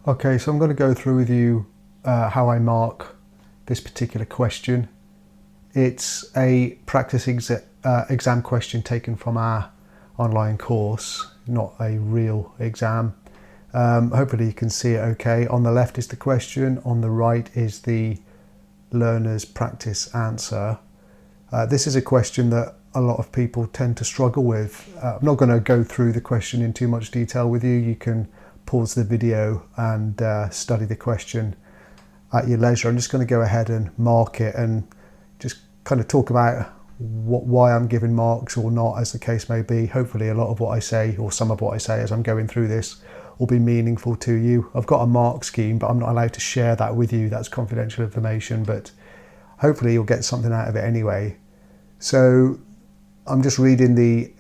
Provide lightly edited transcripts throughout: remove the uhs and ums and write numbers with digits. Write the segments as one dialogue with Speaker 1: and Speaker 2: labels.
Speaker 1: Okay, so I'm going to go through with you how I mark this particular question. It's a practice exam question taken from our online course, not a real exam. Hopefully you can see it okay. On the left is the question, on the right is the learner's practice answer. This is a question that a lot of people tend to struggle with. I'm not going to go through the question in too much detail with you. You can pause the video and study the question at your leisure. I'm just going to go ahead and mark it and just kind of talk about why I'm giving marks or not, as the case may be. Hopefully a lot of what I say, or some of what I say as I'm going through this, will be meaningful to you. I've got a mark scheme, but I'm not allowed to share that with you. That's confidential information, but hopefully you'll get something out of it anyway. So I'm just reading the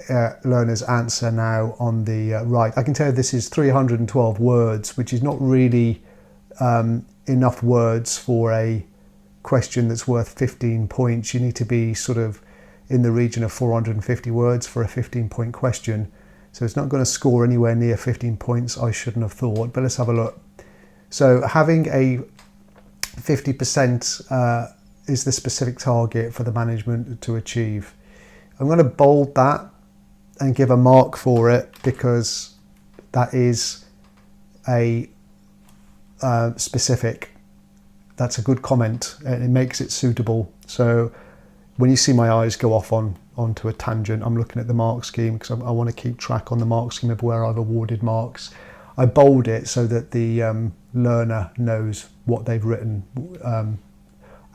Speaker 1: learner's answer now on the right. I can tell you this is 312 words, which is not really enough words for a question that's worth 15 points. You need to be sort of in the region of 450 words for a 15-point question. So it's not going to score anywhere near 15 points, I shouldn't have thought, but let's have a look. So having a 50% is the specific target for the management to achieve. I'm going to bold that and give a mark for it because that is a specific. That's a good comment and it makes it suitable. So when you see my eyes go off onto a tangent, I'm looking at the mark scheme because I want to keep track on the mark scheme of where I've awarded marks. I bold it so that the learner knows what they've written,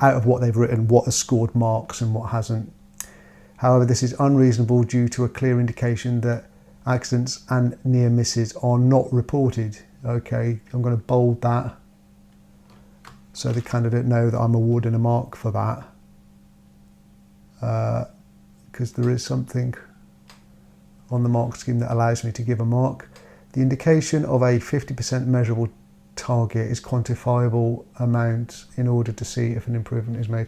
Speaker 1: out of what they've written, what has scored marks and what hasn't. However, this is unreasonable due to a clear indication that accidents and near misses are not reported. Okay, I'm going to bold that so the candidate know that I'm awarding a mark for that. Because there is something on the mark scheme that allows me to give a mark. The indication of a 50% measurable target is quantifiable amount in order to see if an improvement is made.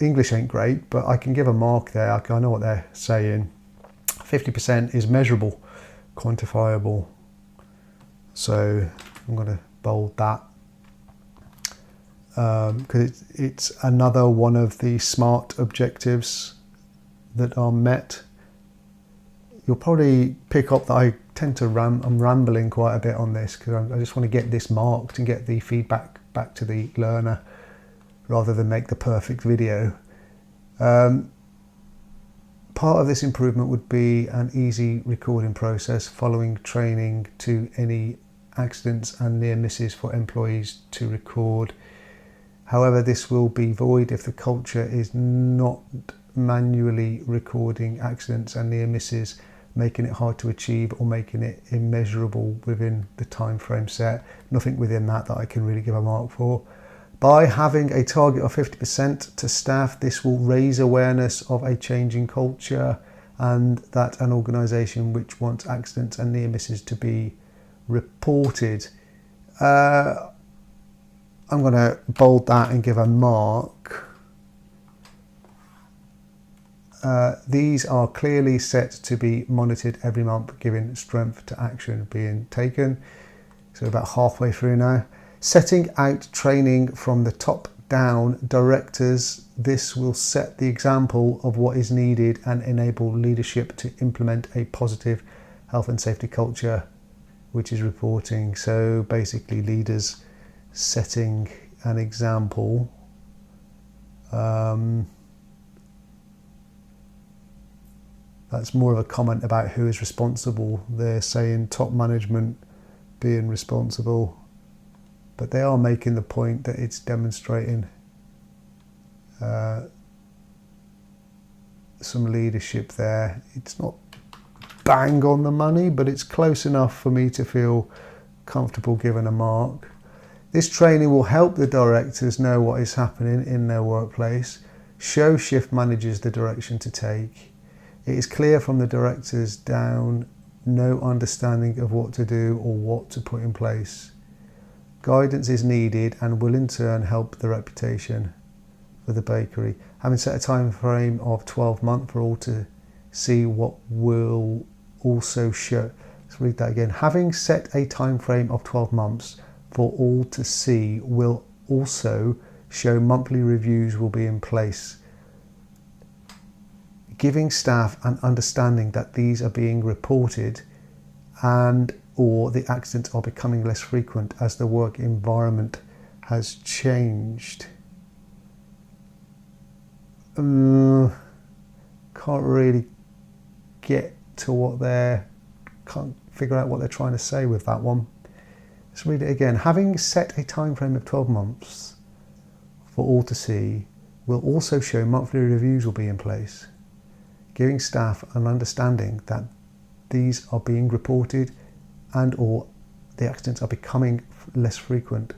Speaker 1: English ain't great, but I can give a mark there. I know what they're saying. 50% is measurable, quantifiable. So I'm going to bold that because it's another one of the SMART objectives that are met. You'll probably pick up that I tend to I'm rambling quite a bit on this because I just want to get this marked and get the feedback back to the learner rather than make the perfect video. Part of this improvement would be an easy recording process following training to any accidents and near misses for employees to record. However, this will be void if the culture is not manually recording accidents and near misses, making it hard to achieve or making it immeasurable within the time frame set. Nothing within that I can really give a mark for. By having a target of 50% to staff, this will raise awareness of a changing culture and that an organisation which wants accidents and near misses to be reported. I'm going to bold that and give a mark. These are clearly set to be monitored every month, giving strength to action being taken. So about halfway through now. Setting out training from the top down, directors, this will set the example of what is needed and enable leadership to implement a positive health and safety culture, which is reporting. So basically leaders setting an example. That's more of a comment about who is responsible. They're saying top management being responsible. But they are making the point that it's demonstrating some leadership there. It's not bang on the money, but it's close enough for me to feel comfortable giving a mark. This training will help the directors know what is happening in their workplace, show shift managers the direction to take. It is clear from the directors down, no understanding of what to do or what to put in place. Guidance is needed and will in turn help the reputation for the bakery. Having set a time frame of 12 months for all to see what will also show. Let's read that again. Having set a time frame of 12 months for all to see will also show monthly reviews will be in place, giving staff an understanding that these are being reported and or the accidents are becoming less frequent as the work environment has changed. Can't really get to what can't figure out what they're trying to say with that one. Let's read it again. Having set a time frame of 12 months for all to see will also show monthly reviews will be in place, giving staff an understanding that these are being reported and or the accidents are becoming less frequent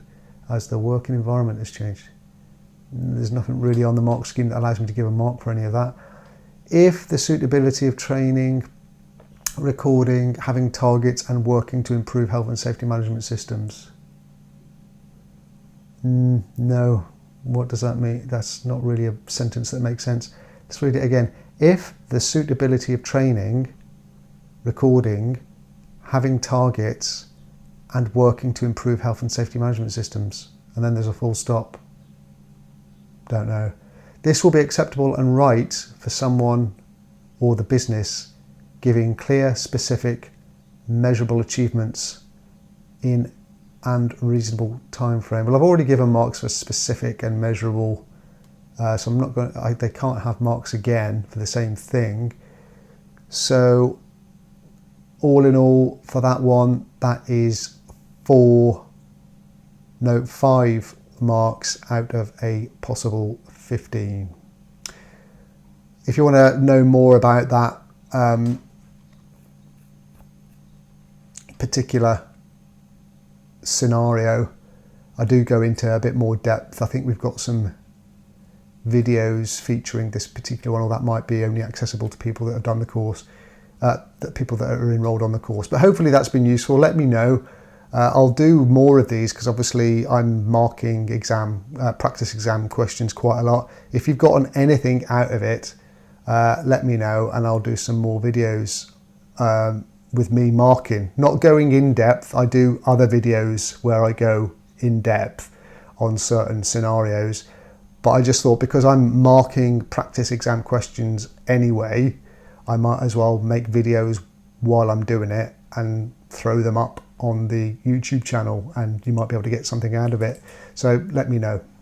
Speaker 1: as the working environment has changed. There's nothing really on the mark scheme that allows me to give a mark for any of that. If the suitability of training, recording, having targets and working to improve health and safety management systems. No, what does that mean? That's not really a sentence that makes sense. Let's read it again. If the suitability of training, recording, having targets and working to improve health and safety management systems, and then there's a full stop. Don't know. This will be acceptable and right for someone or the business giving clear, specific, measurable achievements in and reasonable time frame. Well, I've already given marks for specific and measurable, so I'm not going. They can't have marks again for the same thing. So, all in all, for that one, that is 5 marks out of a possible 15. If you want to know more about that particular scenario, I do go into a bit more depth. I think we've got some videos featuring this particular one, or that might be only accessible to people that have done the course, people that are enrolled on the course. But hopefully that's been useful. Let me know. I'll do more of these because obviously I'm marking practice exam questions quite a lot. If you've gotten anything out of it, let me know and I'll do some more videos with me marking. Not going in depth. I do other videos where I go in depth on certain scenarios, but I just thought because I'm marking practice exam questions anyway, I might as well make videos while I'm doing it and throw them up on the YouTube channel, and you might be able to get something out of it. So let me know.